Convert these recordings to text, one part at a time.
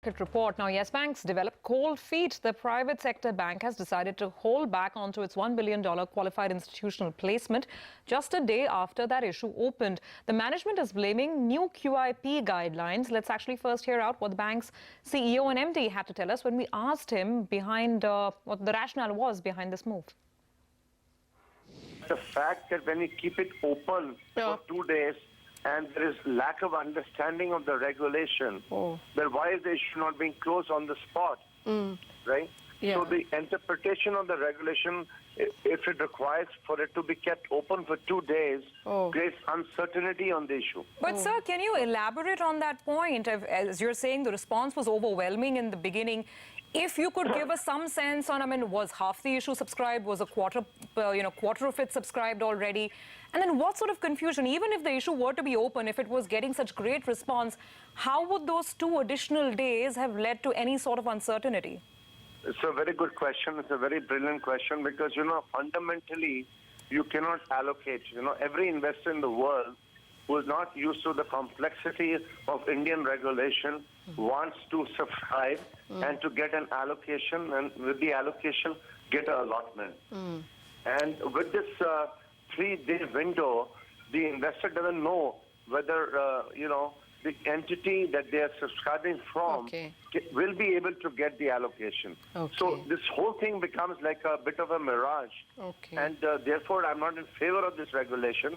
Report. Now, Yes Bank's developed cold feet. The private sector bank has decided to hold back onto its $1 billion qualified institutional placement just a day after that issue opened. The management is blaming new QIP guidelines. Let's actually first hear out what the bank's CEO and MD had to tell us when we asked him behind what the rationale was behind this move. The fact that when you keep it open for 2 days, and there is lack of understanding of the regulation, then why is the issue not being closed on the spot, right? Yeah. So the interpretation of the regulation, if it requires for it to be kept open for 2 days, creates uncertainty on the issue. But sir, can you elaborate on that point? As you're saying, the response was overwhelming in the beginning. If you could give us some sense on, I mean, was half the issue subscribed? Was a quarter of it subscribed already? And then what sort of confusion, even if the issue were to be open, if it was getting such great response, how would those 2 additional days have led to any sort of uncertainty? It's a very good question. It's a very brilliant question because, fundamentally, you cannot allocate. Every investor in the world who is not used to the complexity of Indian regulation wants to subscribe and to get an allocation, and with the allocation, get an allotment. And with this 3-day window, the investor doesn't know whether, the entity that they are subscribing from will be able to get the allocation. So this whole thing becomes like a bit of a mirage. And therefore, I'm not in favor of this regulation.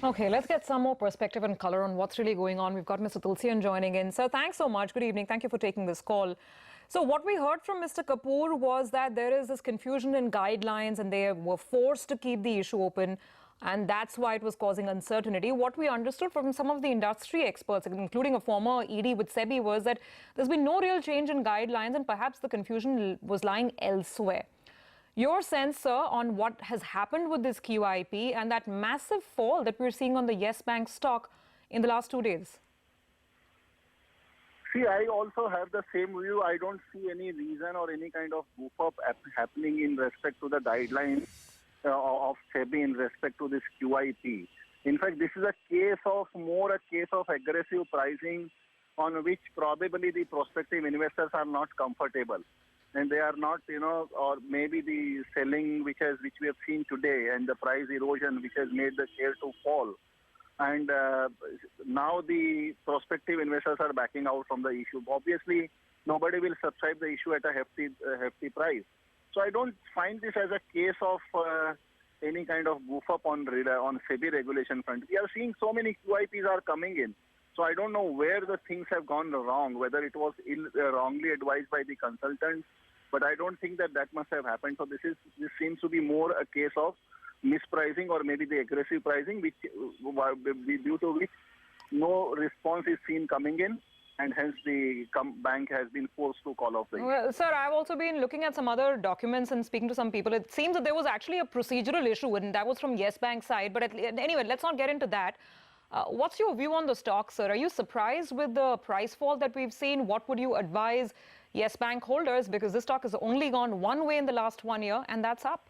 Okay, let's get some more perspective and color on what's really going on. We've got Mr. Tulsian joining in. Sir, thanks so much. Good evening. Thank you for taking this call. So what we heard from Mr. Kapoor was that there is this confusion in guidelines and they were forced to keep the issue open, and that's why it was causing uncertainty. What we understood from some of the industry experts, including a former ED with SEBI, was that there's been no real change in guidelines and perhaps the confusion was lying elsewhere. Your sense, sir, on what has happened with this QIP and that massive fall that we're seeing on the Yes Bank stock in the last 2 days? See, I also have the same view. I don't see any reason or any kind of goof up happening in respect to the guidelines of SEBI in respect to this QIP. In fact, this is a case of aggressive pricing on which probably the prospective investors are not comfortable. And they are not, or maybe the selling which we have seen today and the price erosion which has made the share to fall. And now the prospective investors are backing out from the issue. Obviously, nobody will subscribe the issue at a hefty price. So I don't find this as a case of any kind of goof up on SEBI regulation front. We are seeing so many QIPs are coming in. So I don't know where the things have gone wrong, whether it was wrongly advised by the consultants, but I don't think that must have happened. So this seems to be more a case of mispricing or maybe the aggressive pricing, which due to which no response is seen coming in, and hence the bank has been forced to call off the issue. Well, sir, I've also been looking at some other documents and speaking to some people. It seems that there was actually a procedural issue, and that was from Yes Bank's side. But anyway, let's not get into that. What's your view on the stock, sir? Are you surprised with the price fall that we've seen? What would you advise Yes Bank holders? Because this stock has only gone one way in the last 1 year, and that's up.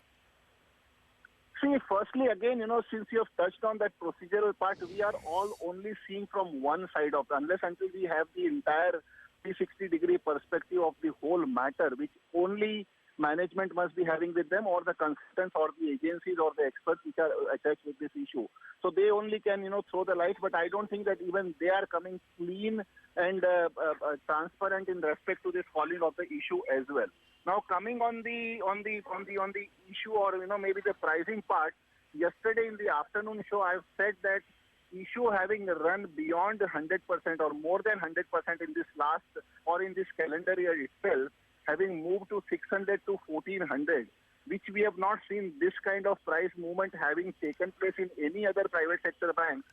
See, firstly, again, since you have touched on that procedural part, we are all only seeing from one side of it, unless until we have the entire 360-degree perspective of the whole matter, which only management must be having with them, or the consultants or the agencies or the experts which are attached with this issue. So they only can, throw the light, but I don't think that even they are coming clean and transparent in respect to this falling of the issue as well. Now, coming on the issue, or maybe the pricing part, yesterday in the afternoon show, I've said that issue having run beyond 100% or more than 100% in this last or in this calendar year itself, having moved to 600 to 1400, which we have not seen this kind of price movement having taken place in any other private sector bank,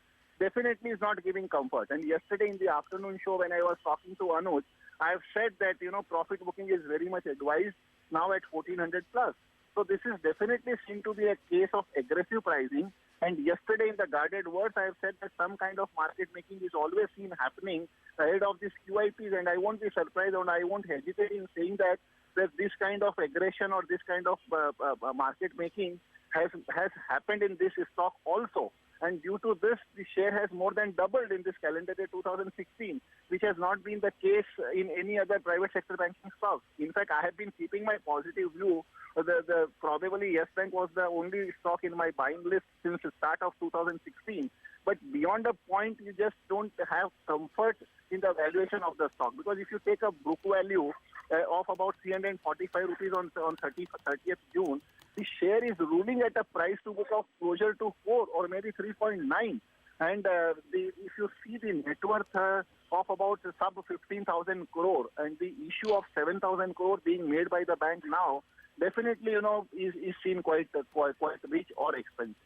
definitely is not giving comfort. And yesterday in the afternoon show, when I was talking to Anuj, I have said that, profit booking is very much advised now at 1400 plus. So this is definitely seen to be a case of aggressive pricing. And yesterday in the guarded words, I have said that some kind of market making is always seen happening ahead of these QIPs. And I won't be surprised, and I won't hesitate in saying that this kind of aggression or this kind of market making has happened in this stock also. And due to this, the share has more than doubled in this calendar year 2016, which has not been the case in any other private sector banking stocks. In fact, I have been keeping my positive view. Probably Yes Bank was the only stock in my buying list since the start of 2016. But beyond a point, you just don't have comfort in the valuation of the stock. Because if you take a book value of about 345 rupees on 30th June, the share is ruling at a price to book of closer to 4 or maybe 3.9. And if you see the net worth of about sub 15,000 crore and the issue of 7,000 crore being made by the bank now, definitely, is seen quite rich or expensive.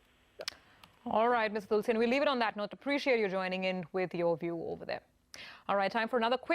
All right, Mr. Tulsian, we'll leave it on that note. Appreciate you joining in with your view over there. All right, time for another quick